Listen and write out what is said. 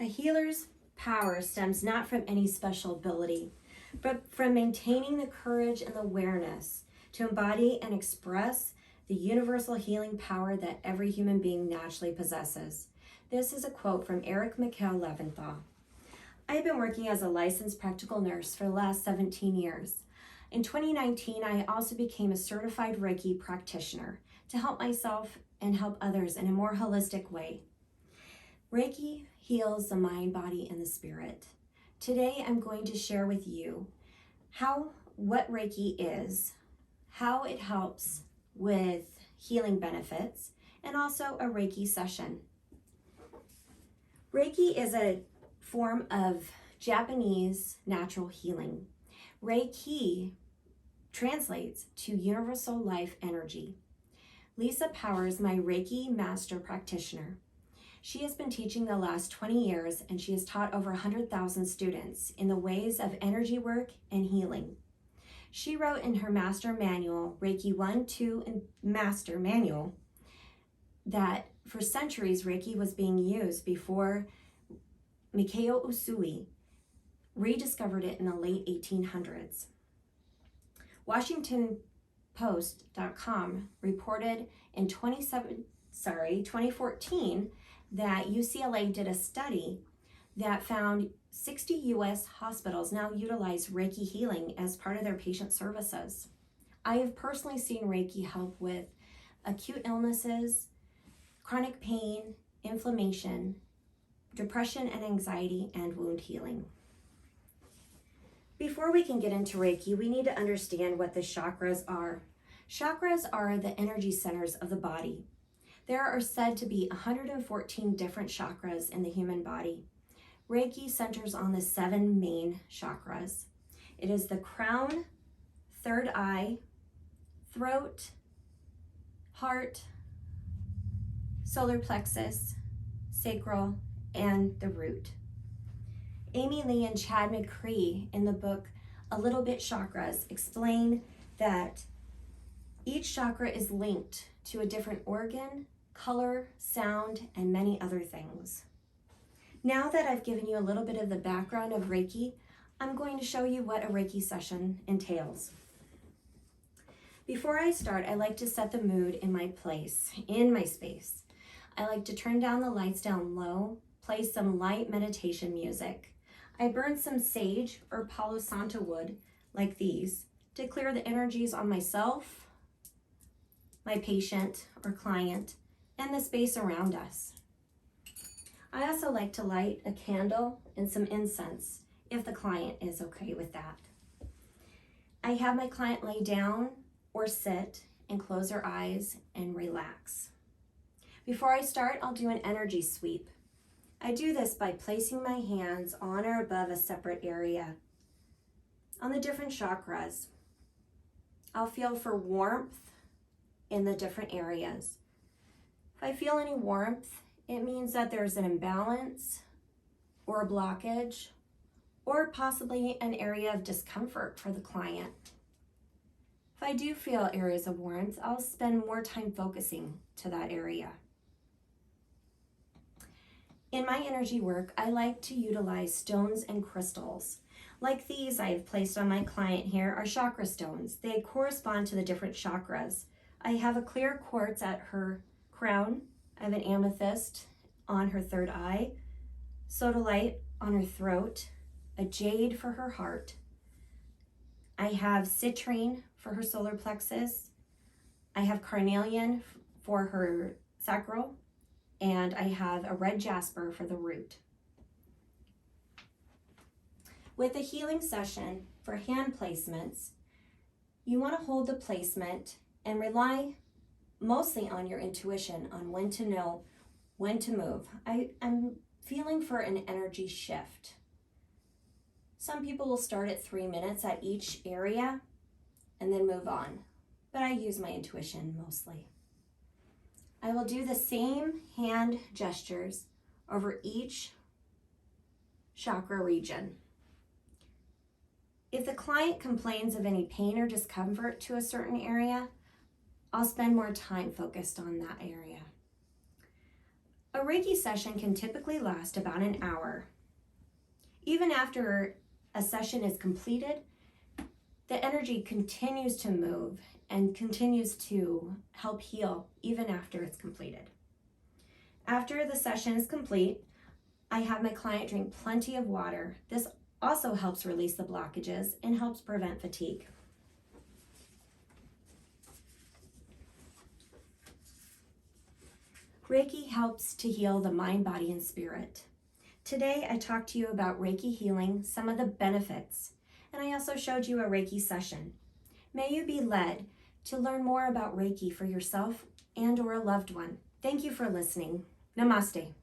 A healer's power stems not from any special ability, but from maintaining the courage and the awareness to embody and express the universal healing power that every human being naturally possesses. This is a quote from Eric Michael Leventhal. I have been working as a licensed practical nurse for the last 17 years. In 2019, I also became a certified Reiki practitioner to help myself and help others in a more holistic way. Reiki heals the mind, body, and the spirit. Today, I'm going to share with you what Reiki is, how it helps with healing benefits, and also a Reiki session. Reiki is a form of Japanese natural healing. Reiki translates to universal life energy. Lisa Power is my Reiki master practitioner. She has been teaching the last 20 years, and she has taught over 100,000 students in the ways of energy work and healing. She wrote in her Master Manual, Reiki 1, 2, and Master Manual, that for centuries Reiki was being used before Mikao Usui rediscovered it in the late 1800s. WashingtonPost.com reported in 2014 that UCLA did a study that found 60 U.S. hospitals now utilize Reiki healing as part of their patient services. I have personally seen Reiki help with acute illnesses, chronic pain, inflammation, depression and anxiety, and wound healing. Before we can get into Reiki, we need to understand what the chakras are. Chakras are the energy centers of the body. There are said to be 114 different chakras in the human body. Reiki centers on the 7 main chakras. It is the crown, third eye, throat, heart, solar plexus, sacral, and the root. Amy Lee and Chad McCree in the book A Little Bit Chakras explain that each chakra is linked to a different organ, color, sound, and many other things. Now that I've given you a little bit of the background of Reiki, I'm going to show you what a Reiki session entails. Before I start, I like to set the mood in my space. I like to turn down the lights down low, play some light meditation music. I burn some sage or Palo Santo wood, like these, to clear the energies on myself, my patient or client, and the space around us. I also like to light a candle and some incense if the client is okay with that. I have my client lay down or sit and close their eyes and relax. Before I start, I'll do an energy sweep. I do this by placing my hands on or above a separate area on the different chakras. I'll feel for warmth in the different areas. If I feel any warmth, it means that there's an imbalance or a blockage or possibly an area of discomfort for the client. If I do feel areas of warmth, I'll spend more time focusing to that area. In my energy work, I like to utilize stones and crystals. Like these I've placed on my client here are chakra stones. They correspond to the different chakras. I have a clear quartz at her crown. I have an amethyst on her third eye, sodalite on her throat, a jade for her heart. I have citrine for her solar plexus. I have carnelian for her sacral, and I have a red jasper for the root. With a healing session for hand placements, you want to hold the placement and rely mostly on your intuition on when to know when to move. I'm feeling for an energy shift. Some people will start at 3 minutes at each area and then move on, but I use my intuition mostly. I will do the same hand gestures over each chakra region. If the client complains of any pain or discomfort to a certain area, I'll spend more time focused on that area. A A Reiki session can typically last about an hour. Even after a session is completed, the energy continues to move and continues to help heal even after it's completed. After the session is complete, I have my client drink plenty of water. This also helps release the blockages and helps prevent fatigue. Reiki helps to heal the mind, body, and spirit. Today, I talked to you about Reiki healing, some of the benefits, and I also showed you a Reiki session. May you be led to learn more about Reiki for yourself and or a loved one. Thank you for listening. Namaste.